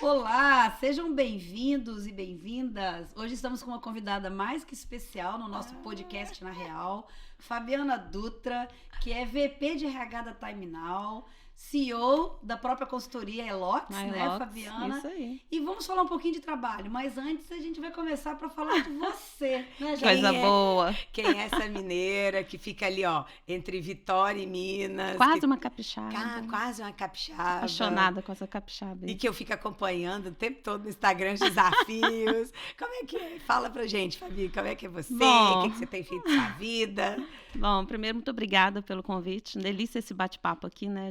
Olá, sejam bem-vindos e bem-vindas. Hoje estamos com uma convidada mais que especial no nosso podcast Na Real, Fabiana Dutra, que é VP de RH da Time Now, CEO da própria consultoria Elox, né, Fabiana? Isso aí. E vamos falar um pouquinho de trabalho, mas antes a gente vai começar para falar de você, né, Coisa boa. Quem é essa mineira que fica ali, ó, entre Vitória e Minas? Quase uma capixaba. Quase uma capixaba. Apaixonada com essa capixaba. E que eu fico acompanhando o tempo todo no Instagram os desafios. Como é que é? Fala pra gente, Fabi, como é que é você? Bom, o que você tem feito na sua vida? Bom, primeiro, muito obrigada pelo convite. Delícia esse bate-papo aqui, né?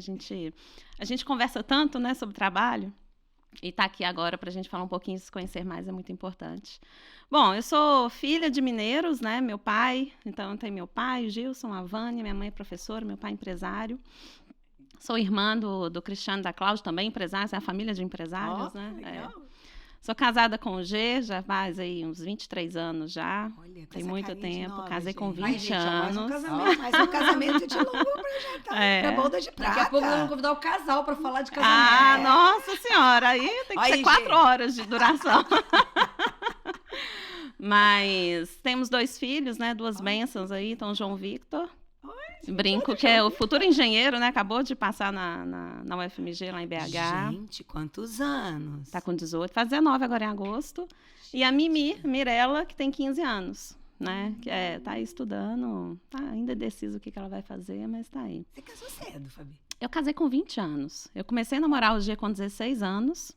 A gente conversa tanto, né, sobre trabalho. E tá aqui agora para a gente falar um pouquinho, se conhecer mais é muito importante. Bom, eu sou filha de mineiros, né? Meu pai, então tem meu pai, o Gilson, a Vânia, minha mãe é professora, meu pai é empresário. Sou irmã do Cristiano e da Cláudia, também empresários, é a família de empresários, né? Legal. Sou casada com o G, já faz aí uns 23 anos já. Olha, tem muito tempo, nova, casei com gente. 20 anos. Mais um casamento de longo pra boda de prata. Daqui a pouco vamos convidar o casal para falar de casamento. Ah, nossa senhora, aí tem que ser 4 horas de duração. Mas temos 2 filhos, né? 2 bênçãos aí, então João Victor. Brinco que é o futuro engenheiro, né? Acabou de passar na UFMG, lá em BH. Gente, quantos anos? Tá com 18, faz 19 agora em agosto. E a Mirella, que tem 15 anos, né? Que tá aí estudando, tá ainda indeciso o que ela vai fazer, mas tá aí. Você casou cedo, Fabi? Eu casei com 20 anos. Eu comecei a namorar o G com 16 anos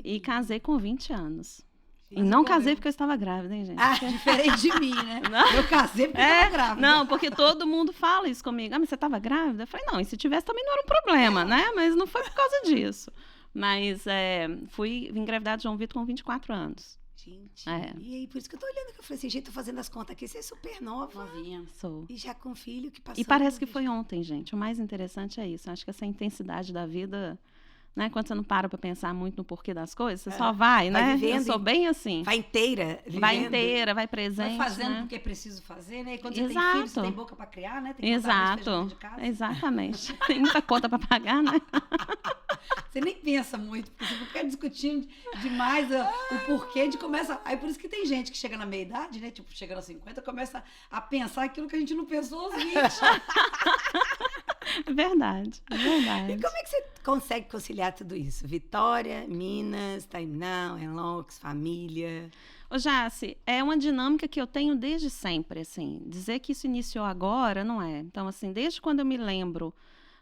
e casei com 20 anos. E não casei porque eu estava grávida, hein, gente? Ah, diferente de mim, né? Não. Eu casei porque eu estava grávida. Não, porque todo mundo fala isso comigo. Ah, mas você estava grávida? Eu falei, não, e se tivesse também não era um problema, né? Mas não foi por causa disso. Mas fui engravidada de João Vitor com 24 anos. Gente, e aí, por isso que eu tô olhando, que eu falei assim, gente, tô fazendo as contas aqui, você é super nova. Novinha. Sou. E já com filho que passou. E parece que foi ontem, gente. O mais interessante é isso. Acho que essa intensidade da vida... Né? Quando você não para pensar muito no porquê das coisas, você só vai, né? Vivendo, eu sou bem assim. Vai inteira. Vivendo. Vai inteira, vai presente. Vai fazendo né? porque é preciso fazer, né? E quando você Exato. tem filho, você tem boca para criar, né? Tem que Exato. de casa. Exatamente. Tem muita conta para pagar, né? Você nem pensa muito, porque você fica discutindo demais o porquê de começar. Aí por isso que tem gente que chega na meia idade, né? Tipo, chega aos 50, começa a pensar aquilo que a gente não pensou aos 20. É verdade, é verdade. E como é que você consegue conciliar tudo isso? Vitória, Minas, Time Now, Elox, família... Ô, Jaci, é uma dinâmica que eu tenho desde sempre, assim. Dizer que isso iniciou agora, não é. Então, assim, desde quando eu me lembro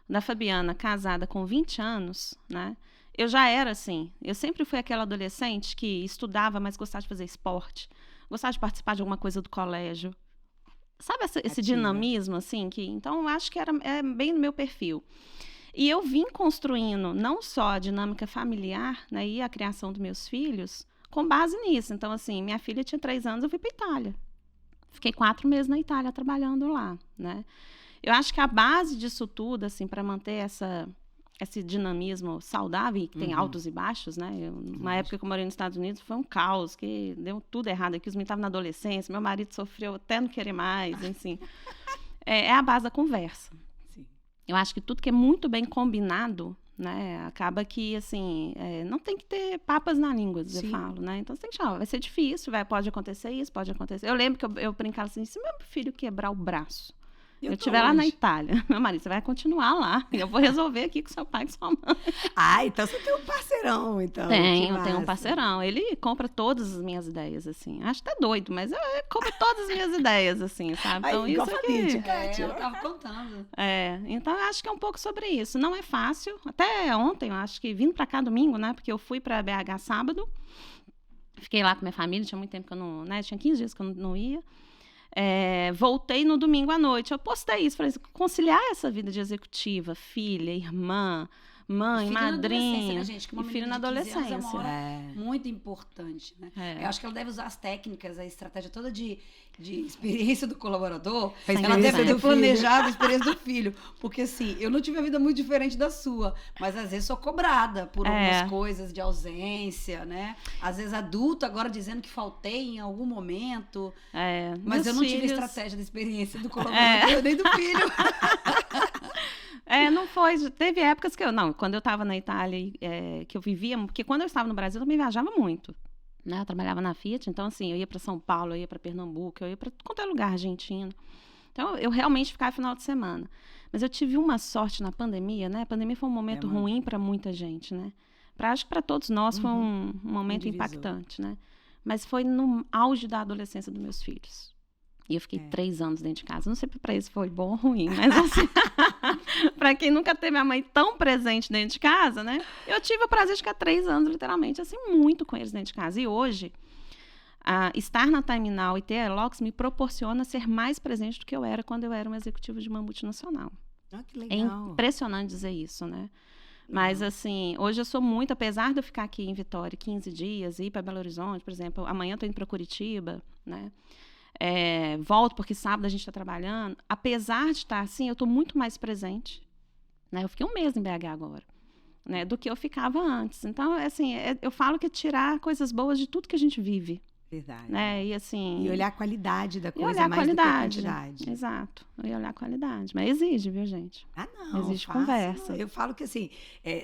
da Fabiana casada com 20 anos, né? Eu já era assim. Eu sempre fui aquela adolescente que estudava, mas gostava de fazer esporte. Gostava de participar de alguma coisa do colégio. Sabe esse dinamismo, assim? Então, eu acho que é bem no meu perfil. E eu vim construindo não só a dinâmica familiar, né, e a criação dos meus filhos, com base nisso. Então, assim, minha filha tinha 3 anos, eu fui para a Itália. Fiquei 4 meses na Itália trabalhando lá, né? Eu acho que a base disso tudo, assim, para manter esse dinamismo saudável, que tem altos e baixos, né? Uma época que eu morei nos Estados Unidos, foi um caos, que deu tudo errado aqui. Os meninos estavam na adolescência, meu marido sofreu até não querer mais, assim. É a base da conversa. Sim. Eu acho que tudo que é muito bem combinado, né? Acaba que, assim, não tem que ter papas na língua, eu falo, né? Então, você tem que chamar, vai ser difícil, pode acontecer isso, pode acontecer. Eu lembro que eu brincava assim, se meu filho quebrar o braço, eu estiver lá na Itália, meu marido, você vai continuar lá. Eu vou resolver aqui com seu pai e com sua mãe. Ah, então você tem um parceirão, então. Tenho um parceirão. Ele compra todas as minhas ideias, assim. Acho até doido, mas ele compra todas as minhas ideias, assim, sabe? Então, aí, isso aqui... Eu tava contando. Então, eu acho que é um pouco sobre isso. Não é fácil. Até ontem, eu acho que vindo pra cá domingo, né? Porque eu fui pra BH sábado. Fiquei lá com minha família, tinha muito tempo que eu não... né? Tinha 15 dias que eu não ia. Voltei no domingo à noite. Eu postei isso, falei, conciliar essa vida de executiva, filha, irmã, mãe, madrinha, né, gente? Que uma e filho na menina de 15 anos adolescência. É uma hora muito importante, né? Eu acho que ela deve usar as técnicas, a estratégia toda de experiência do colaborador. Ela deve ter planejado a experiência do filho. Porque, assim, eu não tive a vida muito diferente da sua, mas às vezes sou cobrada por algumas coisas de ausência, né? Às vezes adulto agora dizendo que faltei em algum momento. Mas eu não tive a estratégia da experiência do colaborador nem do filho. Não foi. Teve épocas que quando eu estava na Itália, que eu vivia, porque quando eu estava no Brasil eu também viajava muito. Né? Eu trabalhava na Fiat, então assim, eu ia para São Paulo, eu ia para Pernambuco, eu ia para qualquer lugar argentino. Então eu realmente ficava final de semana. Mas eu tive uma sorte na pandemia, né? A pandemia foi um momento ruim para muita gente, né? Acho que para todos nós foi um momento impactante, né? Mas foi no auge da adolescência dos meus filhos. E eu fiquei 3 anos dentro de casa. Não sei para eles foi bom ou ruim, mas assim, para quem nunca teve a mãe tão presente dentro de casa, né? Eu tive o prazer de ficar 3 anos, literalmente, assim, muito com eles dentro de casa. E hoje, estar na Time Now e ter a Elox me proporciona ser mais presente do que eu era quando eu era uma executiva de uma multinacional. Que legal. É impressionante dizer isso, né? Mas, assim, hoje eu sou muito, apesar de eu ficar aqui em Vitória 15 dias, ir para Belo Horizonte, por exemplo, amanhã eu estou indo para Curitiba, né? Volto porque sábado a gente está trabalhando. Apesar de estar assim, eu estou muito mais presente, né? Eu fiquei 1 mês em BH agora, né? Do que eu ficava antes. Então, assim, eu falo que é tirar coisas boas de tudo que a gente vive. Verdade. Né? E, assim, e olhar a qualidade da coisa olhar mais a qualidade, do que a quantidade. Exato. E olhar a qualidade. Mas exige, viu, gente? Não. Exige conversa. Eu falo que, assim,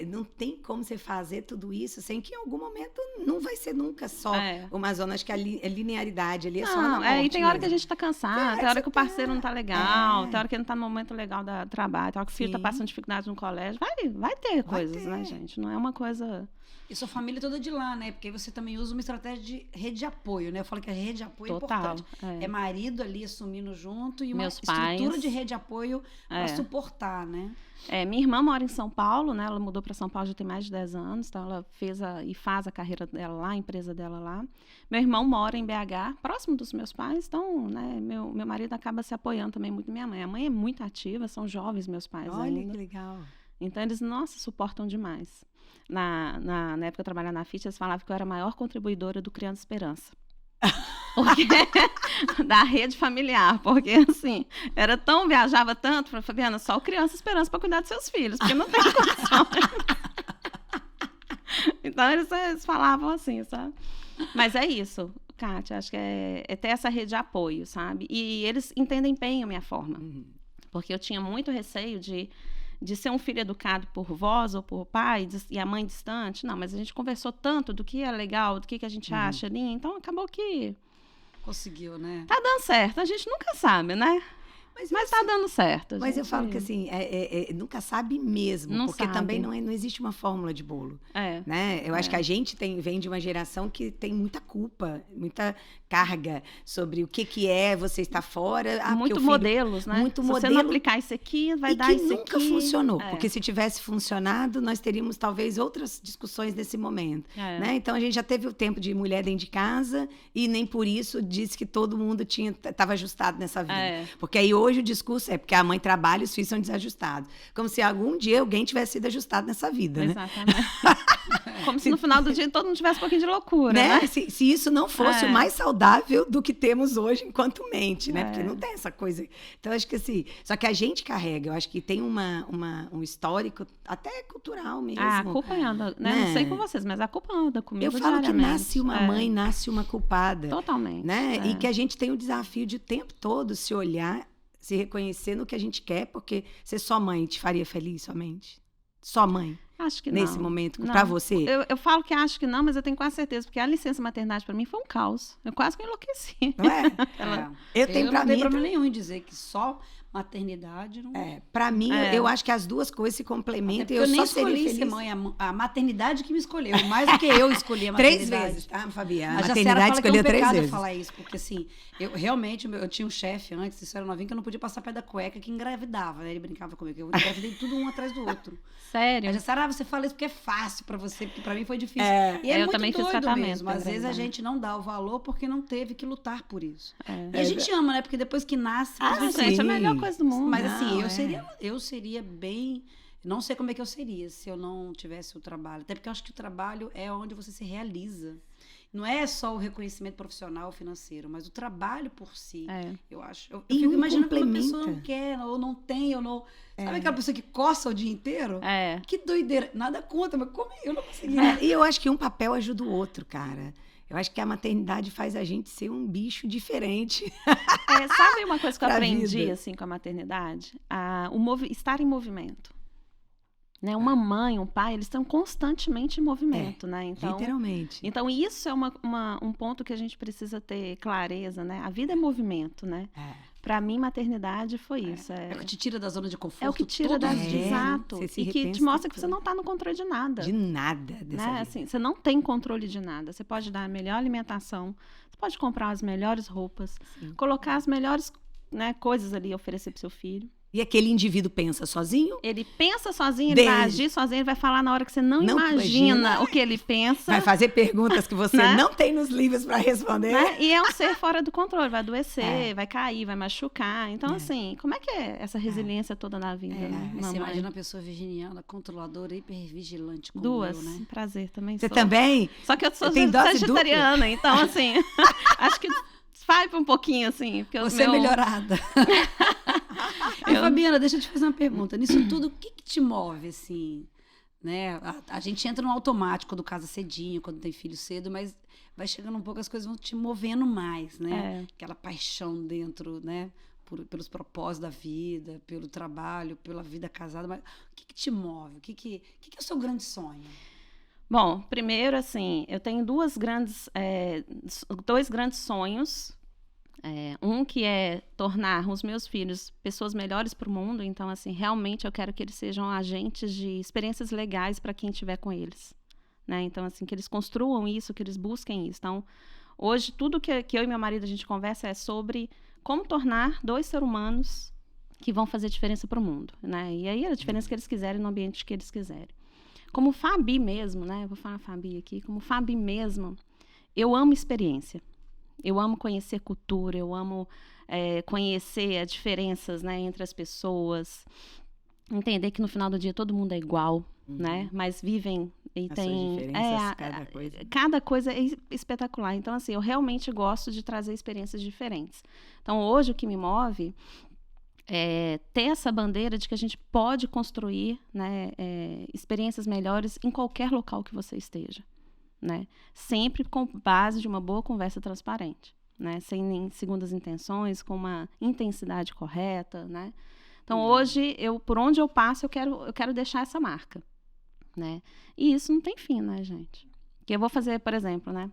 não tem como você fazer tudo isso sem que em algum momento não vai ser nunca só uma zona. Acho que a linearidade ali é só na morte e tem hora mesmo. que a gente tá cansado, tem hora que o parceiro não tá legal, tem hora que ele não tá no momento legal do trabalho, tem hora que o filho tá passando dificuldade no colégio. Vai ter coisas, né, gente? Não é uma coisa... E sua família toda de lá, né? Porque você também usa uma estratégia de rede de apoio, né? Eu falo que a rede de apoio é importante. É marido ali assumindo junto e uma estrutura de rede de apoio para suportar, né? Minha irmã mora em São Paulo, né? Ela mudou para São Paulo já tem mais de 10 anos, então ela faz a carreira dela lá, a empresa dela lá. Meu irmão mora em BH, próximo dos meus pais, então, né, meu marido acaba se apoiando também muito minha mãe. A mãe é muito ativa, são jovens meus pais ainda. Olha que legal. Então eles, suportam demais. Na época que eu trabalhava na Fiat, eles falavam que eu era a maior contribuidora do Criança Esperança. Porque, da rede familiar, porque assim, viajava tanto, falei, Fabiana, só o Criança Esperança para cuidar dos seus filhos, porque não tem condição. Então eles falavam assim, sabe? Mas é isso, Kátia, acho que é ter essa rede de apoio, sabe? E eles entendem bem a minha forma, porque eu tinha muito receio de ser um filho educado por vós ou por pai e a mãe distante. Não, mas a gente conversou tanto do que é legal, do que a gente acha ali. Então, acabou que... Conseguiu, né? Tá dando certo. A gente nunca sabe, né? Mas tá dando certo. Mas eu falo que, assim, nunca sabe mesmo. Não porque sabe. Também não existe uma fórmula de bolo. Né? Eu acho que a gente vem de uma geração que tem muita culpa, muita carga sobre o que é você estar fora. Muito modelos, né? Muito Se modelo. você não aplicar isso aqui, vai dar isso aqui. E que nunca funcionou. Porque se tivesse funcionado, nós teríamos talvez outras discussões nesse momento. Né? Então, a gente já teve o tempo de mulher dentro de casa e nem por isso disse que todo mundo estava ajustado nessa vida. Porque aí hoje o discurso é porque a mãe trabalha e os filhos são desajustados. Como se algum dia alguém tivesse sido ajustado nessa vida, né? Exatamente. Como se no final do dia todo mundo tivesse um pouquinho de loucura, né? Se isso não fosse o mais saudável do que temos hoje enquanto mente, né? Porque não tem essa coisa. Então, acho que assim... Só que a gente carrega. Eu acho que tem um histórico até cultural mesmo. A culpa anda, né? Não sei com vocês, mas a culpa anda comigo. Eu falo que nasce uma mãe, nasce uma culpada. Totalmente. Né? E que a gente tem o desafio de o tempo todo se olhar, se reconhecer no que a gente quer, porque ser só mãe te faria feliz somente? Só mãe? Acho que não. Nesse momento, para você? Eu falo que acho que não, mas eu tenho quase certeza, porque a licença maternidade para mim foi um caos. Eu quase que enlouqueci. Não é? Eu tenho não tenho problema nenhum em dizer que só maternidade não... Para mim, eu acho que as duas coisas se complementam. Eu nem só escolhi seria feliz. ser mãe, a maternidade que me escolheu, mais do que eu escolhi a maternidade. 3 vezes, tá, Fabiana? A maternidade escolheu 3 vezes. Eu falar isso, porque assim, eu tinha um chefe antes, isso era novinho, que eu não podia passar perto da cueca, que engravidava, né? Ele brincava comigo, eu engravidei tudo um atrás do outro. Sério? A gente você fala isso porque é fácil pra você, porque pra mim foi difícil. E é eu muito também fiz doido tratamento mesmo. Às vezes a gente não dá o valor porque não teve que lutar por isso. E a gente ama, né? Porque depois que nasce... gente, é a melhor coisa do mundo. Mas assim, eu seria bem... Não sei como é que eu seria se eu não tivesse o trabalho. Até porque eu acho que o trabalho é onde você se realiza. Não é só o reconhecimento profissional ou financeiro, mas o trabalho por si, eu acho. Eu fico imaginando que uma pessoa não quer, ou não tem, ou não... Sabe aquela pessoa que coça o dia inteiro? Que doideira. Nada contra, mas como eu não conseguia. E eu acho que um papel ajuda o outro, cara. Eu acho que a maternidade faz a gente ser um bicho diferente. Sabe uma coisa que eu aprendi assim, com a maternidade? Estar em movimento. né? Uma mãe, um pai, eles estão constantemente em movimento, né? Então, literalmente. Então, isso é um ponto que a gente precisa ter clareza, né? A vida é movimento, né? Para mim, maternidade foi isso. É o que te tira da zona de conforto. É o que tira da... Exato. E que te mostra que você não está no controle de nada. De nada dessa vida. Assim, você não tem controle de nada. Você pode dar a melhor alimentação, você pode comprar as melhores roupas, colocar as melhores, né, coisas ali, oferecer para o seu filho. E aquele indivíduo pensa sozinho? Ele pensa sozinho, ele vai agir sozinho, ele vai falar na hora que você não imagina o que ele pensa. Vai fazer perguntas que você né? não tem nos livros para responder. Né? E é um ser fora do controle, vai adoecer, vai cair, vai machucar. Então, assim, como é que é essa resiliência toda da vida? Né? Você imagina uma pessoa virginiana, controladora, hipervigilante como Duas, eu, né? Prazer, também Você sou. também? Só que eu sou sagitariana, então, assim, acho que vai um pouquinho, assim. Porque você é melhorada. Fabiana, deixa eu te fazer uma pergunta. Nisso tudo, o que te move, assim, né? A gente entra no automático do casa cedinho, quando tem filho cedo, mas vai chegando um pouco, as coisas vão te movendo mais, né? Aquela paixão dentro, né? Pelos propósitos da vida, pelo trabalho, pela vida casada. Mas o que te move? O que é o seu grande sonho? Bom, primeiro, assim, eu tenho dois grandes sonhos. Um que é tornar os meus filhos pessoas melhores para o mundo. Então, assim, realmente eu quero que eles sejam agentes de experiências legais para quem estiver com eles, né? Então, assim, que eles construam isso, que eles busquem isso. Então, hoje, tudo que eu e meu marido a gente conversa é sobre como tornar dois seres humanos que vão fazer diferença para o mundo, né? E aí, a diferença que eles quiserem no ambiente que eles quiserem. Como Fabi mesmo, né? Vou falar Fabi aqui. Como Fabi mesmo, eu amo experiência. Eu amo conhecer cultura, eu amo conhecer as diferenças, né, entre as pessoas, entender que no final do dia todo mundo é igual, né, mas vivem e tem cada coisa é espetacular. Então, assim, eu realmente gosto de trazer experiências diferentes. Então, hoje o que me move é ter essa bandeira de que a gente pode construir, né, experiências melhores em qualquer local que você esteja. Né? Sempre com base de uma boa conversa transparente, né? Sem segundas intenções, com uma intensidade correta, né? Então, hoje, por onde eu passo, eu quero deixar essa marca, né? E isso não tem fim, né, gente? Que eu vou fazer, por exemplo, né?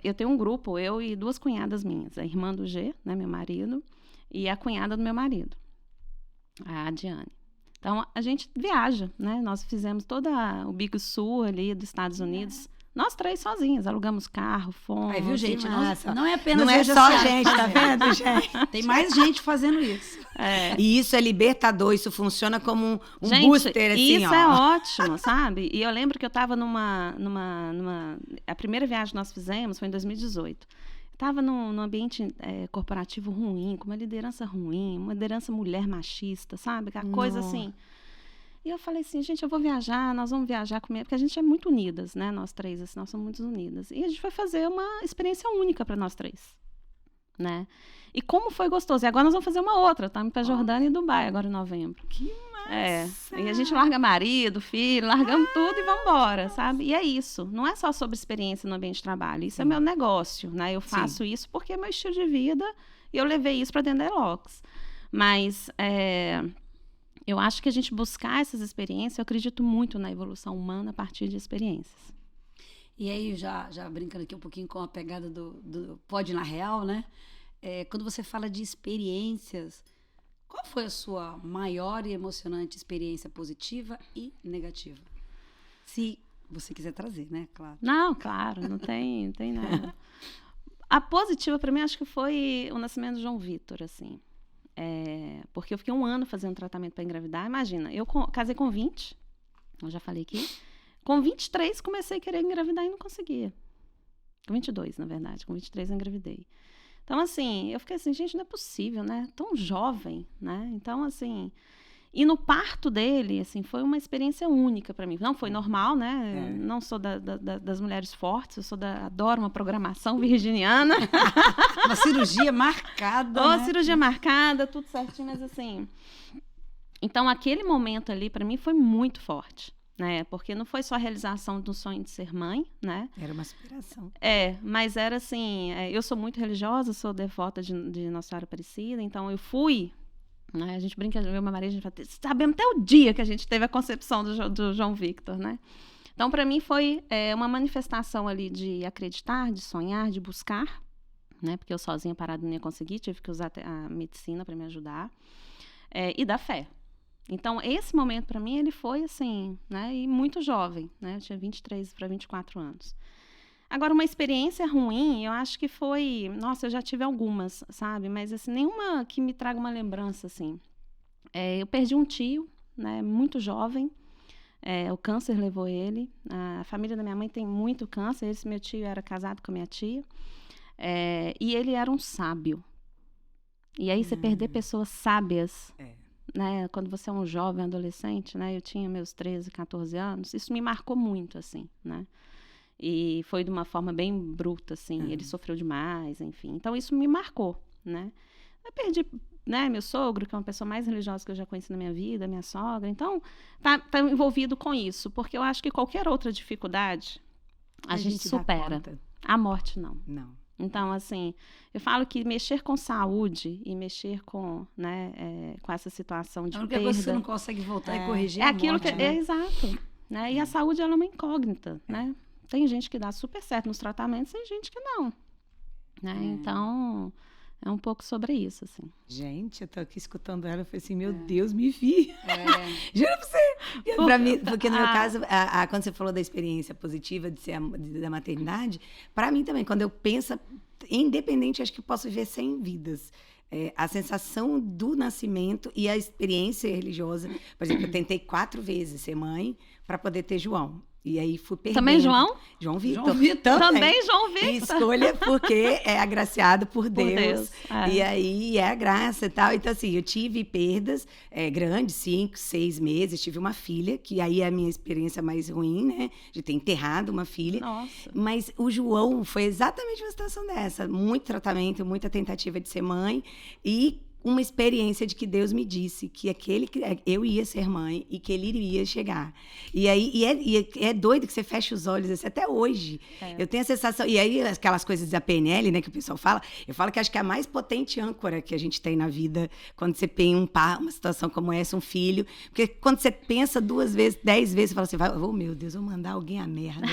Eu tenho um grupo, eu e duas cunhadas minhas, a irmã do G, né, meu marido, e a cunhada do meu marido, a Diane. Então, a gente viaja, né? Nós fizemos todo o Bico Sul ali dos Estados Unidos. Nós três sozinhas, alugamos carro, fomos. Aí, viu, gente? Não é apenas não é só gente, tá vendo, gente? Tem mais gente fazendo isso. E isso é libertador, isso funciona como um gente, booster, assim, isso é ótimo, sabe? E eu lembro que eu estava a primeira viagem que nós fizemos foi em 2018. Estava num ambiente corporativo ruim, com uma liderança ruim, uma liderança mulher machista, sabe? Aquela coisa assim. E eu falei assim, gente, eu vou viajar, nós vamos viajar comigo, porque a gente é muito unidas, né? Nós três, assim, nós somos muito unidas. E a gente vai fazer uma experiência única para nós três, né? E como foi gostoso. E agora nós vamos fazer uma outra, tá? Para Jordânia e Dubai, agora em novembro. Que massa! E a gente larga marido, filho, largamos tudo e vamos embora, sabe? E é isso. Não é só sobre experiência no ambiente de trabalho. Isso é meu negócio, né? Eu faço isso porque é meu estilo de vida e eu levei isso para dentro da Elox. Mas eu acho que a gente buscar essas experiências, eu acredito muito na evolução humana a partir de experiências. E aí, já brincando aqui um pouquinho com a pegada do Pode na Real, né? Quando você fala de experiências, qual foi a sua maior e emocionante experiência positiva e negativa? Se você quiser trazer, né? Claro. Não, claro, não tem nada. A positiva, para mim, acho que foi o nascimento do João Vitor, assim. Porque eu fiquei 1 ano fazendo tratamento para engravidar. Imagina, eu casei com 20, eu já falei aqui. Com 23, comecei a querer engravidar e não conseguia. Com 22, na verdade. Com 23, eu engravidei. Então, assim, eu fiquei assim, gente, não é possível, né? Tão jovem, né? Então, assim... E no parto dele, assim, foi uma experiência única para mim. Não foi normal, né? Não sou das mulheres fortes, adoro uma programação virginiana. Uma cirurgia marcada, né? Cirurgia marcada, tudo certinho, mas assim... Então, aquele momento ali, para mim, foi muito forte. Né? Porque não foi só a realização do sonho de ser mãe, né? Era uma aspiração. Mas era assim, eu sou muito religiosa, sou devota de Nossa Senhora Aparecida, então eu fui Né? A gente brinca, eu e meu marido, a gente fala, sabemos até o dia que a gente teve a concepção do João Victor, né? Então, para mim, foi uma manifestação ali de acreditar, de sonhar, de buscar, né? Porque eu sozinha parada não ia conseguir, tive que usar a medicina para me ajudar, e da fé. Então, esse momento, para mim, ele foi assim, né? E muito jovem, né? Eu tinha 23 para 24 anos. Agora, uma experiência ruim, eu acho que foi... Nossa, eu já tive algumas, sabe? Mas, assim, nenhuma que me traga uma lembrança, assim. Eu perdi um tio, né? Muito jovem. O câncer levou ele. A família da minha mãe tem muito câncer. Esse meu tio era casado com a minha tia. E ele era um sábio. E aí, você perder pessoas sábias... Né? Quando você é um jovem, adolescente, né? Eu tinha meus 13, 14 anos. Isso me marcou muito, assim, né? E foi de uma forma bem bruta, assim. Ele sofreu demais, enfim. Então, isso me marcou, né? Eu perdi, né, meu sogro, que é uma pessoa mais religiosa que eu já conheci na minha vida, minha sogra. Então, tá envolvido com isso. Porque eu acho que qualquer outra dificuldade, a gente supera. A morte, não. Não. Então, assim, eu falo que mexer com saúde e mexer com, né, com essa situação de perda... A única coisa que você não consegue voltar e corrigir é aquilo morte, que... né? exato. Né? E a saúde, ela é uma incógnita, né? Tem gente que dá super certo nos tratamentos, tem gente que não. Né? Então, é um pouco sobre isso, assim. Gente, eu tô aqui escutando ela, eu falei assim, meu Deus, me vi. Juro pra você. Pra mim, porque no meu caso, quando você falou da experiência positiva de ser da maternidade, pra mim também, quando eu penso, independente, acho que eu posso viver 100 vidas. A sensação do nascimento e a experiência religiosa. Por exemplo, eu tentei 4 vezes ser mãe para poder ter João. E aí fui perdendo. Também João? João Vitor. Também João Vitor. Escolha porque é agraciado por Deus. E aí é a graça e tal. Então, assim, eu tive perdas grandes, 5, 6 meses. Tive uma filha, que aí é a minha experiência mais ruim, né? De ter enterrado uma filha. Nossa. Mas o João foi exatamente uma situação dessa. Muito tratamento, muita tentativa de ser mãe. E uma experiência de que Deus me disse que eu ia ser mãe e que ele iria chegar. E aí é doido que você fecha os olhos assim, até hoje. Eu tenho a sensação... E aí, aquelas coisas da PNL, né, que o pessoal fala, eu falo que acho que é a mais potente âncora que a gente tem na vida quando você tem uma situação como essa, um filho. Porque quando você pensa 2 vezes, 10 vezes, você fala assim, oh, meu Deus, vou mandar alguém a merda.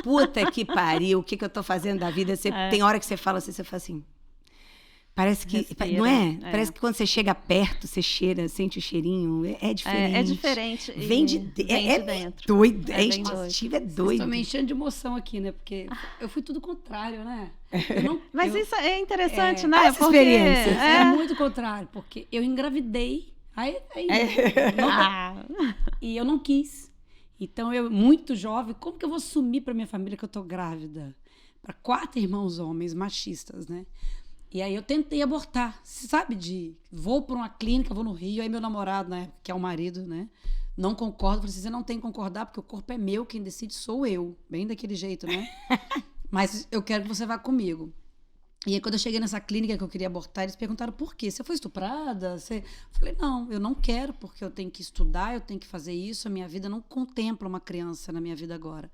Puta que pariu, o que eu tô fazendo da vida? Tem hora que você fala assim, você fala assim... Parece que, respira, não é? Parece que quando você chega perto, você cheira, sente o cheirinho, é diferente. É diferente. Vem de dentro. Doido, instintivo, é doido. Vocês estão me enchendo de emoção aqui, né? Porque eu fui tudo contrário, né? Mas isso é interessante, né? Essa experiência. É muito contrário, porque eu engravidei, e eu não quis. Então, eu, muito jovem, como que eu vou assumir para minha família que eu tô grávida? Para 4 irmãos homens machistas, né? E aí eu tentei abortar, sabe? Vou para uma clínica, vou no Rio, aí meu namorado, né, que é o marido, né, não concorda. Falei assim, você não tem que concordar, porque o corpo é meu, quem decide sou eu. Bem daquele jeito, né? Mas eu quero que você vá comigo. E aí quando eu cheguei nessa clínica que eu queria abortar, eles perguntaram por quê? Você foi estuprada? Eu falei, não, eu não quero, porque eu tenho que estudar, eu tenho que fazer isso, a minha vida não contempla uma criança na minha vida agora.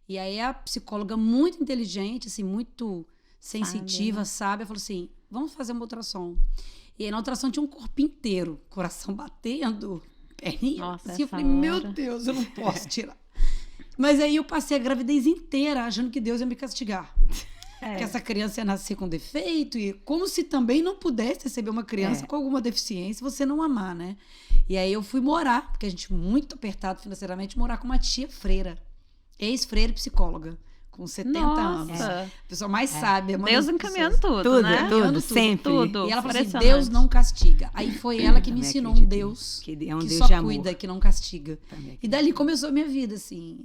E aí a psicóloga muito inteligente, assim, muito... sensitiva, sábia, falou assim, vamos fazer uma ultrassom. E aí na ultrassom tinha um corpo inteiro, coração batendo, perninha. Nossa, assim, eu falei, meu Deus, eu não posso tirar. Mas aí eu passei a gravidez inteira achando que Deus ia me castigar. Que essa criança ia nascer com defeito, e como se também não pudesse receber uma criança com alguma deficiência, você não amar, né? E aí eu fui morar, porque a gente muito apertado financeiramente, morar com uma tia freira, ex-freira psicóloga. Com 70 anos. A pessoa mais sábia. Deus encaminhando tudo, né? Tudo, sempre. Tudo. E ela falou assim, Deus não castiga. Aí foi ela que me ensinou um Deus que é um Deus só de amor. cuida, que não castiga. E dali começou a minha vida, assim.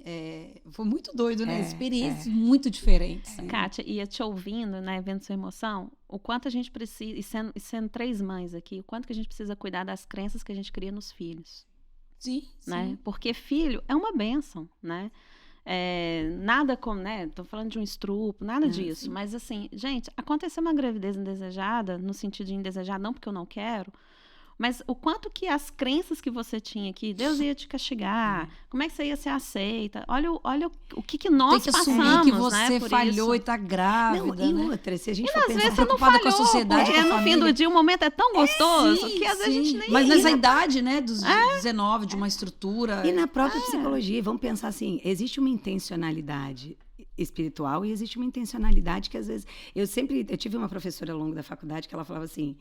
Foi muito doido, né? Experiências muito diferentes. Kátia, ia te ouvindo, né? Vendo sua emoção, o quanto a gente precisa, e sendo 3 mães aqui, o quanto que a gente precisa cuidar das crenças que a gente cria nos filhos. Sim, né? sim. Porque filho é uma bênção, né? Nada como, né? Tô falando de um estupro, nada disso. Sim. Mas assim, gente, aconteceu uma gravidez indesejada, no sentido de indesejada, não porque eu não quero, mas o quanto que as crenças que você tinha que Deus ia te castigar, como é que você ia ser aceita, olha o que nós passamos, que você né, falhou e tá grávida, e né? outra, se a gente e for às pensar vezes você não preocupada falhou, com a sociedade, com a no família. fim do dia o momento é tão gostoso Sim, que às vezes a gente nem... Mas nessa idade, né, dos 19, de uma estrutura... E na própria psicologia, vamos pensar assim, existe uma intencionalidade espiritual e existe uma intencionalidade que às vezes... Eu tive uma professora ao longo da faculdade que ela falava assim,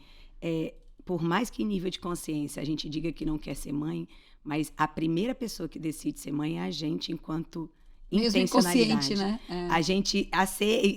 por mais que em nível de consciência a gente diga que não quer ser mãe, mas a primeira pessoa que decide ser mãe é a gente enquanto intencionalidade. Né? A gente,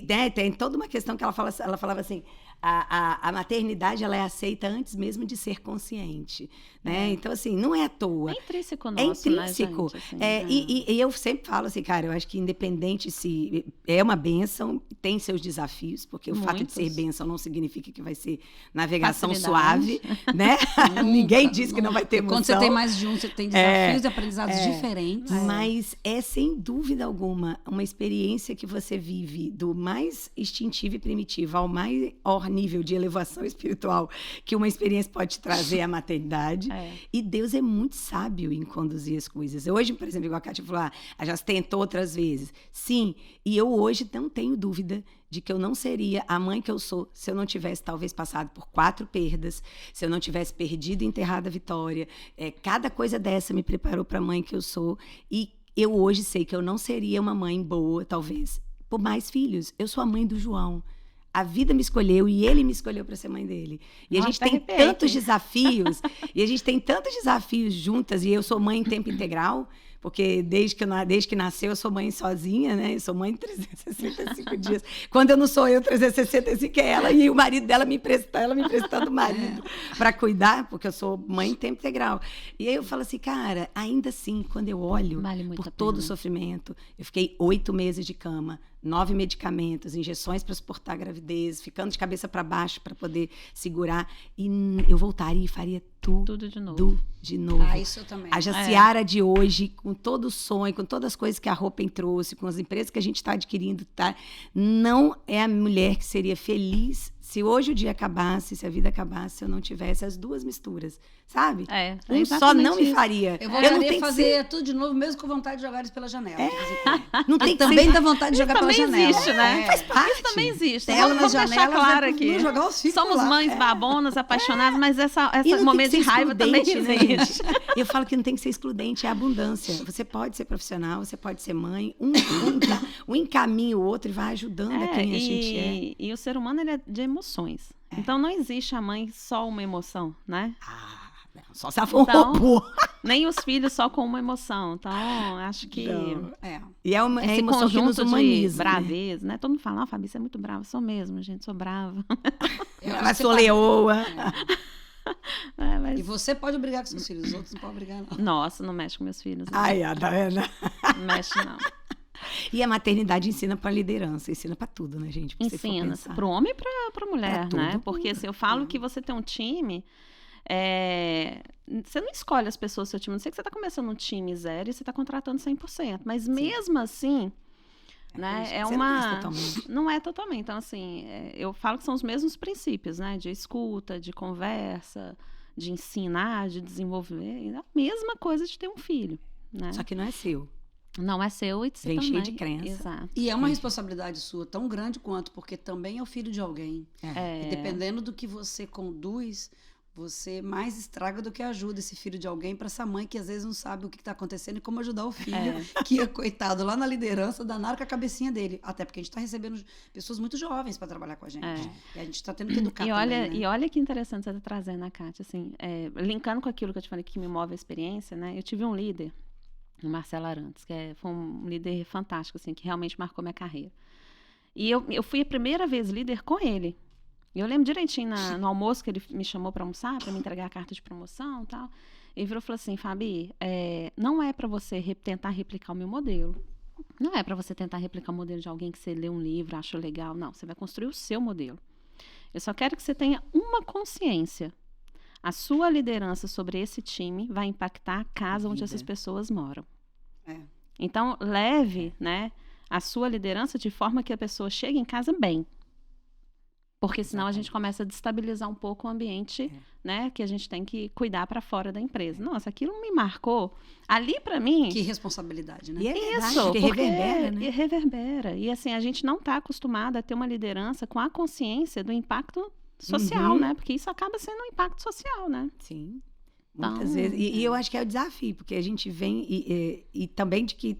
né, tem toda uma questão que ela falava assim, a maternidade ela é aceita antes mesmo de ser consciente, né? Então, assim, não é à toa. É intrínseco nosso, é intrínseco. Né, gente? Assim, e eu sempre falo assim, cara, eu acho que independente se é uma bênção, tem seus desafios, porque o fato de ser bênção não significa que vai ser navegação suave, né? Ninguém diz que não vai ter emoção. Quando você tem mais de um, você tem desafios e aprendizados diferentes. Mas é, sem dúvida alguma, uma experiência que você vive do mais instintivo e primitivo ao maior nível de elevação espiritual que uma experiência pode te trazer a maternidade. E Deus é muito sábio em conduzir as coisas. Hoje, por exemplo, igual a Kátia falou, já se tentou outras vezes. Sim, e eu hoje não tenho dúvida de que eu não seria a mãe que eu sou se eu não tivesse talvez passado por 4 perdas, se eu não tivesse perdido e enterrado a Vitória. Cada coisa dessa me preparou para a mãe que eu sou. E eu hoje sei que eu não seria uma mãe boa, talvez, por mais filhos. Eu sou a mãe do João. A vida me escolheu e ele me escolheu para ser mãe dele. E a gente tem tantos desafios, juntas, e eu sou mãe em tempo integral, porque desde que nasceu eu sou mãe sozinha, né? Eu sou mãe 365 dias. Quando eu não sou eu, 365 é ela, e o marido dela me emprestando o marido para cuidar, porque eu sou mãe em tempo integral. E aí eu falo assim, cara, ainda assim, quando eu olho por todo o sofrimento, eu fiquei 8 meses de cama, 9 medicamentos, injeções para suportar a gravidez, ficando de cabeça para baixo para poder segurar. E eu voltaria e faria tudo de novo. Isso eu também. A Jaciara de hoje, com todo o sonho, com todas as coisas que a Roupen trouxe, com as empresas que a gente está adquirindo, não é a mulher que seria feliz se hoje o dia acabasse, se a vida acabasse, se eu não tivesse as duas misturas, sabe? Um só não me faria. Eu voltaria a fazer tudo de novo, mesmo com vontade de jogar eles pela janela. Não tem também dá vontade de jogar pela janela. Existe, né? Faz parte. Isso também existe. Vamos deixar claro aqui. Jogar os Somos mães babonas, apaixonadas, mas esse momento de raiva também existe. Eu falo que não tem que ser excludente, é abundância. Você pode ser profissional, você pode ser mãe, um encaminha o outro e vai ajudando a quem a gente é. E o ser humano, ele é de emoções. Então, não existe a mãe só uma emoção, né? Só se ela for um robô. Nem os filhos só com uma emoção. Então, acho que... E é uma esse emoção que nos humaniza. De braveza, né? Todo mundo fala, Fabi, você é muito brava. Sou mesmo, gente, sou brava. Mas sou leoa. E você pode brigar com seus filhos, os outros não podem brigar, não. Nossa, não mexe com meus filhos. Não. Ai, tá vendo? Não mexe, não. E a maternidade ensina para liderança, ensina para tudo, né, gente? Ensina para o homem e para a mulher, né? Porque se eu falo que você tem um time, você não escolhe as pessoas do seu time. Não sei que você está começando um time 0 e você está contratando 100%. Mas mesmo assim, né, não é totalmente. Então, assim, eu falo que são os mesmos princípios, né? De escuta, de conversa, de ensinar, de desenvolver. É a mesma coisa de ter um filho, né? Só que não é seu. Não é seu e de você também. Cheio de crença. Exato. E é uma responsabilidade sua tão grande quanto, porque também é o filho de alguém. E dependendo do que você conduz, você mais estraga do que ajuda esse filho de alguém para essa mãe que às vezes não sabe o que está acontecendo e como ajudar o filho, que é coitado lá na liderança, danaram com a cabecinha dele. Até porque a gente está recebendo pessoas muito jovens para trabalhar com a gente. E a gente está tendo que educar também, né? E olha que interessante você estar trazendo, a Kátia, assim, linkando com aquilo que eu te falei que me move a experiência, né? Eu tive um líder, o Marcelo Arantes, que foi um líder fantástico, assim, que realmente marcou minha carreira. E eu fui a primeira vez líder com ele. E eu lembro direitinho no almoço que ele me chamou para almoçar, para me entregar a carta de promoção e tal. Ele virou e falou assim, Fabi, não é para você tentar replicar o meu modelo. Não é para você tentar replicar o modelo de alguém que você lê um livro, achou legal. Não, você vai construir o seu modelo. Eu só quero que você tenha uma consciência. A sua liderança sobre esse time vai impactar a casa onde essas pessoas moram. Então, leve, né, a sua liderança de forma que a pessoa chegue em casa bem. Porque senão a gente começa a destabilizar um pouco o ambiente, né? Que a gente tem que cuidar para fora da empresa. Nossa, aquilo me marcou. Ali, para mim... Que responsabilidade, né? E é isso, verdade, porque reverbera, né? reverbera. E assim, a gente não está acostumada a ter uma liderança com a consciência do impacto social, né? Porque isso acaba sendo um impacto social, né? Sim. Muitas vezes. E eu acho que é o desafio, porque a gente vem e também de que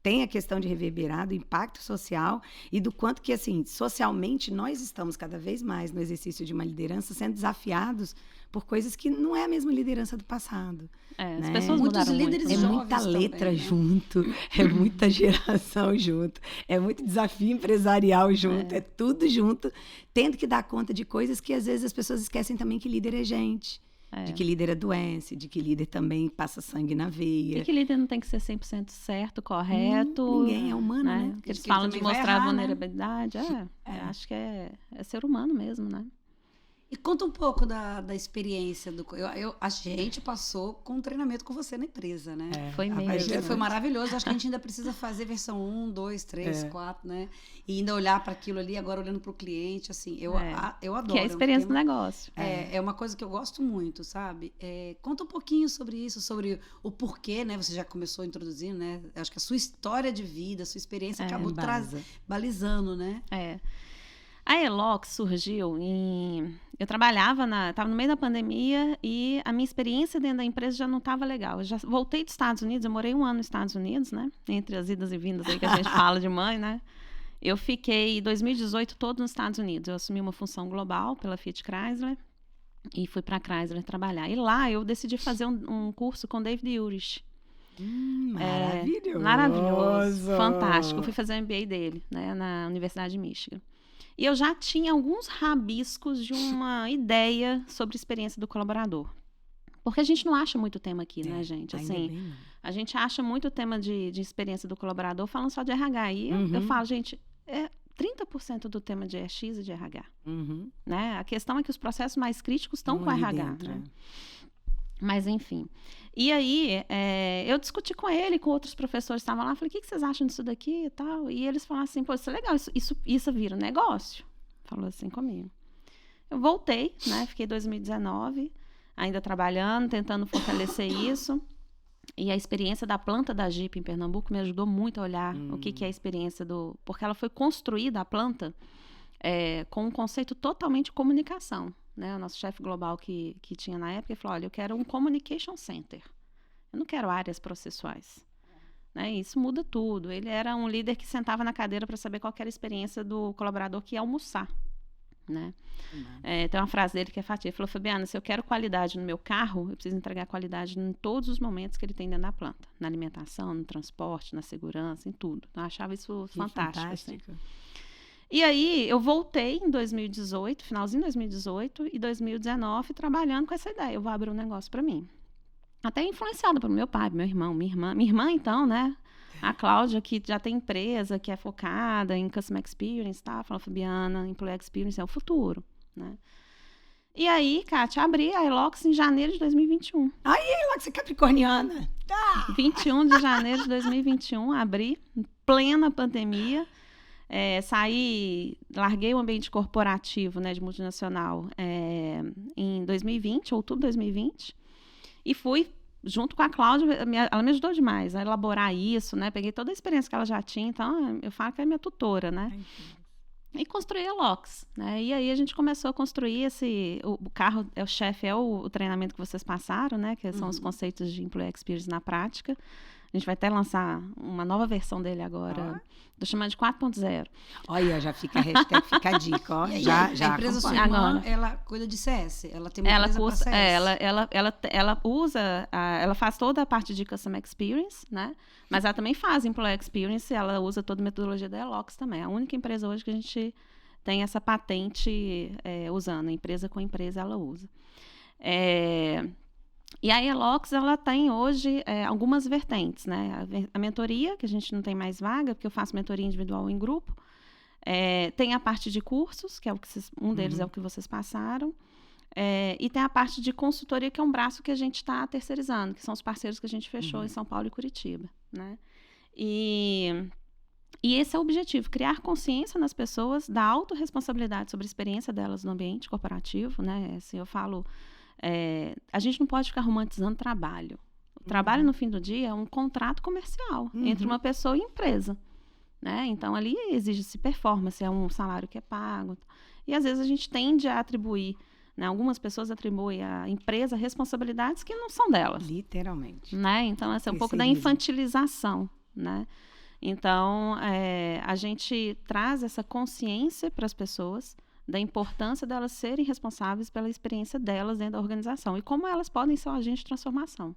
tem a questão de reverberar, do impacto social e do quanto que, assim, socialmente, nós estamos cada vez mais no exercício de uma liderança sendo desafiados por coisas que não é a mesma liderança do passado. As né? pessoas Muitos mudaram líderes muito. É jovens muita letra também, né? junto, é muita geração junto, é muito desafio empresarial junto, é tudo junto, tendo que dar conta de coisas que às vezes as pessoas esquecem também que líder é gente. De que líder adoece, de que líder também passa sangue na veia. E que líder não tem que ser 100% certo, correto. Ninguém é humano, né? Porque eles falam de mostrar errar, vulnerabilidade. Eu acho que é ser humano mesmo, né? E conta um pouco da experiência. A gente passou com um treinamento com você na empresa, né? Foi mesmo. Foi maravilhoso. Acho que a gente ainda precisa fazer versão 1, 2, 3, 4, né? E ainda olhar para aquilo ali, agora olhando para o cliente, assim, eu adoro. Que é a experiência do negócio. É uma coisa que eu gosto muito, sabe? Conta um pouquinho sobre isso, sobre o porquê, né? Você já começou introduzindo, né? Acho que a sua história de vida, a sua experiência acabou balizando, né? A Elox surgiu eu trabalhava estava no meio da pandemia e a minha experiência dentro da empresa já não estava legal. Eu já voltei dos Estados Unidos, eu morei 1 ano nos Estados Unidos, né? Entre as idas e vindas aí que a gente fala de mãe, né? Eu fiquei 2018 todo nos Estados Unidos. Eu assumi uma função global pela Fiat Chrysler e fui para a Chrysler trabalhar. E lá eu decidi fazer um curso com David Urich. Maravilhoso, fantástico. Eu fui fazer o MBA dele, né, na Universidade de Michigan. E eu já tinha alguns rabiscos de uma ideia sobre a experiência do colaborador. Porque a gente não acha muito tema aqui, né, gente? Assim, a gente acha muito tema de experiência do colaborador falando só de RH. E eu falo, gente, 30% do tema de EX e de RH. Né? A questão é que os processos mais críticos estão com RH. Dentro, né? Mas, enfim. E aí, eu discuti com ele, com outros professores que estavam lá. Falei, o que vocês acham disso daqui e tal? E eles falaram assim, pô, isso é legal, isso vira um negócio. Falou assim comigo. Eu voltei, né? Fiquei 2019, ainda trabalhando, tentando fortalecer isso. E a experiência da planta da Jeep em Pernambuco me ajudou muito a olhar o que é a experiência do... Porque ela foi construída, a planta, com um conceito totalmente de comunicação. Né, o nosso chefe global que tinha na época, ele falou, olha, eu quero um communication center. Eu não quero áreas processuais. Né, isso muda tudo. Ele era um líder que sentava na cadeira para saber qual era a experiência do colaborador que ia almoçar. Né? Tem uma frase dele que é fatia. Ele falou, Fabiana, se eu quero qualidade no meu carro, eu preciso entregar qualidade em todos os momentos que ele tem dentro da planta. Na alimentação, no transporte, na segurança, em tudo. Eu achava isso fantástico. Assim. E aí, eu voltei em 2018, finalzinho de 2018 e 2019, trabalhando com essa ideia. Eu vou abrir um negócio para mim. Até influenciada pelo meu pai, meu irmão, minha irmã. Minha irmã, então, né? A Cláudia, que já tem empresa, que é focada em Customer Experience, tá? Falou, Fabiana, Employee Experience é o futuro, né? E aí, Kátia, abri a Elox em janeiro de 2021. Ai, Elox é capricorniana. 21 de janeiro de 2021, abri, em plena pandemia. Larguei o ambiente corporativo, né, de multinacional em 2020, outubro de 2020, e fui, junto com a Cláudia, ela me ajudou demais a elaborar isso, né, peguei toda a experiência que ela já tinha, então eu falo que é minha tutora, né, e construí a Elox, né, e aí a gente começou a construir o carro, o chefe o treinamento que vocês passaram, né, que são os conceitos de Employee Experience na prática. A gente vai até lançar uma nova versão dele agora. Estou chamando de 4.0. Olha, já fica a hashtag, fica a dica, ó. Já a empresa sua irmã, ela cuida de CS. Ela tem uma empresa para CS. Ela usa, ela faz toda a parte de Customer Experience, né? Mas ela também faz Employee Experience, ela usa toda a metodologia da Elox também. É a única empresa hoje que a gente tem essa patente usando. Empresa com empresa, ela usa. E a Elox, ela tem hoje algumas vertentes, né? A mentoria, que a gente não tem mais vaga, porque eu faço mentoria individual em grupo. Tem a parte de cursos, que é um deles é o que vocês passaram. E tem a parte de consultoria, que é um braço que a gente está terceirizando, que são os parceiros que a gente fechou em São Paulo e Curitiba, né? E E esse é o objetivo, criar consciência nas pessoas da autorresponsabilidade sobre a experiência delas no ambiente corporativo, né? Assim, eu falo, a gente não pode ficar romantizando trabalho. O trabalho, no fim do dia, é um contrato comercial entre uma pessoa e empresa, né? Então, ali exige-se performance, é um salário que é pago. E, às vezes, a gente tende a atribuir, né? Algumas pessoas atribuem à empresa responsabilidades que não são delas. Literalmente. Né? Então, essa é um pouco da infantilização, né? Então, a gente traz essa consciência para as pessoas da importância delas serem responsáveis pela experiência delas dentro da organização e como elas podem ser um agente de transformação.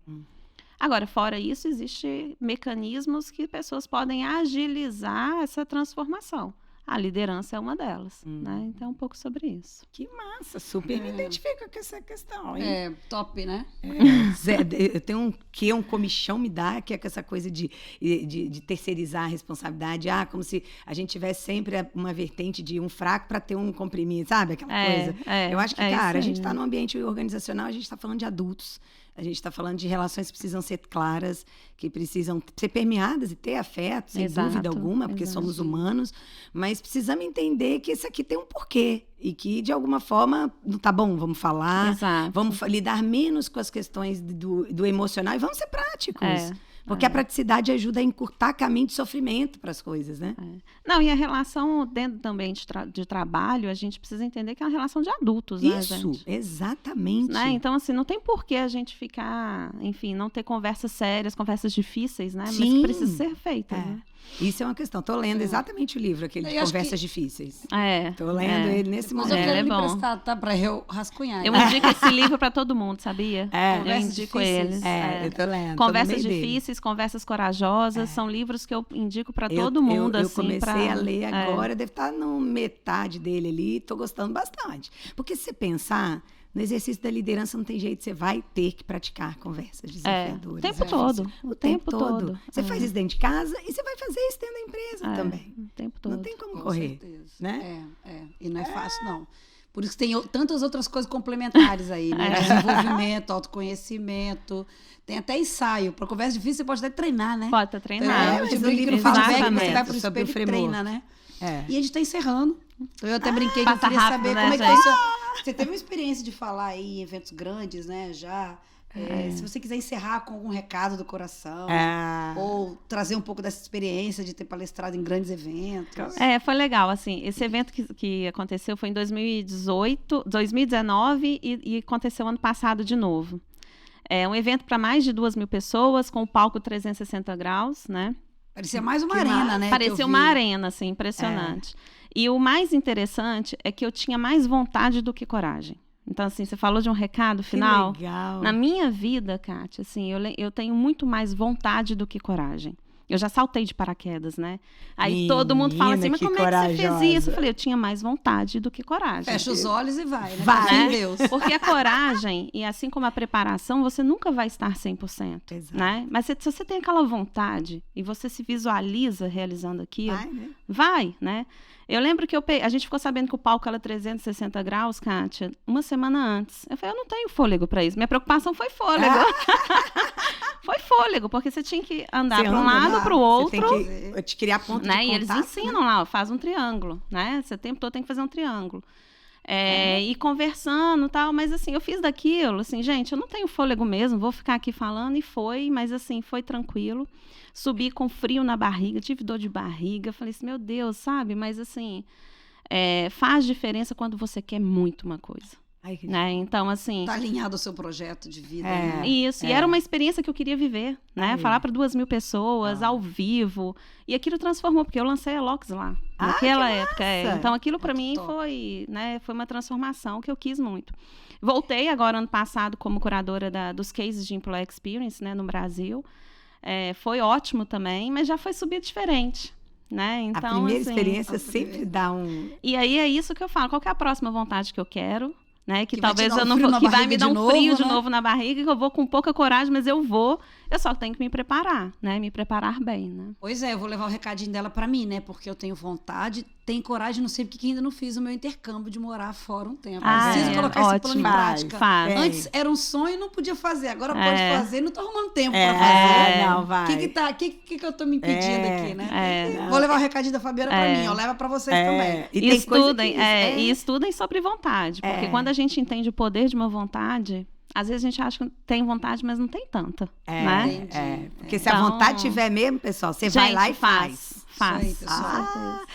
Agora, fora isso, existem mecanismos que pessoas podem agilizar essa transformação. A liderança é uma delas, né? Então, é um pouco sobre isso. Que massa, super me identifica com essa questão, hein? Top, né? Eu tenho um comichão me dá, que é com essa coisa de terceirizar a responsabilidade, como se a gente tivesse sempre uma vertente de um fraco para ter um comprimido, sabe? Aquela coisa. Eu acho que, cara, a gente está num ambiente organizacional, a gente está falando de adultos, a gente está falando de relações que precisam ser claras, que precisam ser permeadas e ter afeto, sem dúvida alguma, porque somos humanos, mas precisamos entender que isso aqui tem um porquê e que, de alguma forma, tá bom, vamos falar, vamos lidar menos com as questões do emocional e vamos ser práticos. Porque a praticidade ajuda a encurtar caminho de sofrimento para as coisas, né? Não, e a relação dentro também de trabalho, a gente precisa entender que é uma relação de adultos, né, gente? Isso, exatamente. Né? Então, assim, não tem por que a gente ficar, enfim, não ter conversas sérias, conversas difíceis, né? Sim. Mas que precisa ser feita, né? Isso é uma questão. Estou lendo exatamente o livro, aquele de Conversas Difíceis. Estou lendo ele nesse momento. Mas eu quero me emprestar, tá? Para eu rascunhar. Eu indico esse livro para todo mundo, sabia? Eu indico eles. Eu tô lendo. Conversas Difíceis, Conversas Corajosas, são livros que eu indico para todo mundo. Eu comecei a ler agora, deve estar na metade dele ali, estou gostando bastante. Porque se você pensar... No exercício da liderança não tem jeito, você vai ter que praticar conversas desafiadoras. O tempo todo. O tempo todo. Você faz isso dentro de casa e você vai fazer isso dentro da empresa também. O tempo todo. Não tem como correr. Certeza. Né? E não é fácil, não. Por isso que tem tantas outras coisas complementares aí, né? Desenvolvimento, autoconhecimento. Tem até ensaio. Para conversa difícil, você pode até treinar, né? Pode até treinar. Você brinca no feedback, você vai para o espelho e treina, né? E a gente está encerrando. Então, eu até brinquei que eu queria saber como é que foi isso. Você teve uma experiência de falar aí em eventos grandes, né? Já. Se você quiser encerrar com algum recado do coração, ou trazer um pouco dessa experiência de ter palestrado em grandes eventos. Foi legal, assim, esse evento que aconteceu foi em 2019 e aconteceu ano passado de novo. É um evento para mais de 2.000 pessoas, com o palco 360 graus, né? Parecia mais uma arena, né? Parecia uma arena, assim, impressionante. E o mais interessante é que eu tinha mais vontade do que coragem. Então, assim, você falou de um recado final. Que legal. Na minha vida, Kátia, assim, eu tenho muito mais vontade do que coragem. Eu já saltei de paraquedas, né? Aí todo mundo fala assim, mas como é que você fez isso? Eu falei, eu tinha mais vontade do que coragem. Fecha os olhos e vai, né? Vai, Deus. Porque a coragem, e assim como a preparação, você nunca vai estar 100%. Exato. Né? Mas se você tem aquela vontade e você se visualiza realizando aquilo, vai, né? Eu lembro que a gente ficou sabendo que o palco era 360 graus, Kátia, uma semana antes. Eu falei, eu não tenho fôlego para isso. Minha preocupação foi fôlego. Foi fôlego, porque você tinha que andar para um lado, para o outro. Você tem que te criar ponto de contato. E eles ensinam lá, faz um triângulo, né? Você o tempo todo tem que fazer um triângulo. E conversando e tal, mas assim, eu fiz daquilo, assim, gente, eu não tenho fôlego mesmo, vou ficar aqui falando, mas assim, foi tranquilo. Subi com frio na barriga, tive dor de barriga, falei assim, meu Deus, sabe? Mas assim, faz diferença quando você quer muito uma coisa. Né? Então, assim... Tá alinhado ao seu projeto de vida. Né? Isso, e era uma experiência que eu queria viver, né? Falar para 2.000 pessoas, ao vivo. E aquilo transformou, porque eu lancei a LOX lá, naquela época. Então, aquilo para mim foi uma transformação que eu quis muito. Voltei agora, ano passado, como curadora dos cases de Employee Experience, né, no Brasil. Foi ótimo também, mas já foi subir diferente. Né? Então, a primeira experiência sempre dá um... E aí é isso que eu falo. Qual que é a próxima vontade que eu quero? Né? Que talvez eu não que vai me dar um frio de novo na barriga, que eu vou com pouca coragem, mas eu vou. Eu só tenho que me preparar, né? Me preparar bem, né? Pois é, eu vou levar o recadinho dela pra mim, né? Porque eu tenho vontade, tenho coragem, não sei porque ainda não fiz o meu intercâmbio de morar fora um tempo. Preciso colocar esse plano em prática. Antes era um sonho e não podia fazer, agora pode fazer, não tô arrumando tempo pra fazer. Não, vai. O que eu tô me impedindo aqui, né? Vou levar o recadinho da Fabiana pra mim, ó, leva pra vocês também. E estudem sobre vontade, porque quando a gente entende o poder de uma vontade, às vezes a gente acha que tem vontade, mas não tem tanta, né? Porque se a vontade tiver mesmo, pessoal, você vai lá e faz. Faz.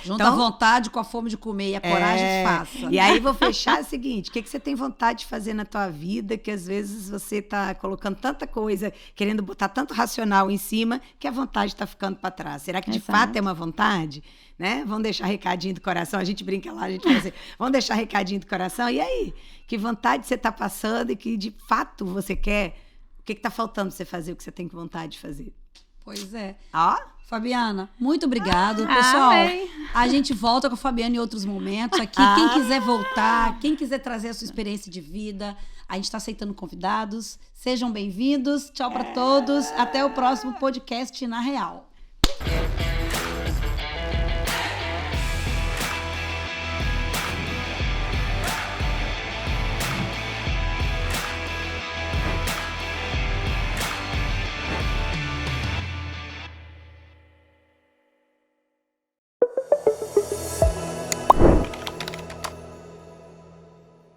Junta a vontade com a fome de comer e a coragem, faça. E aí vou fechar o seguinte, o que você tem vontade de fazer na tua vida, que às vezes você tá colocando tanta coisa, querendo botar tanto racional em cima, que a vontade tá ficando para trás. Será que de fato é uma vontade? Né? Vamos deixar recadinho do coração, a gente brinca lá, a gente vai dizer, vamos deixar recadinho do coração, e aí? Que vontade você tá passando e que de fato você quer? O que tá faltando pra você fazer o que você tem vontade de fazer? Pois é. Ó. Fabiana, muito obrigado. Pessoal, a gente volta com a Fabiana em outros momentos aqui. Quem quiser voltar, quem quiser trazer a sua experiência de vida, a gente está aceitando convidados. Sejam bem-vindos. Tchau para todos. Até o próximo podcast Na Real.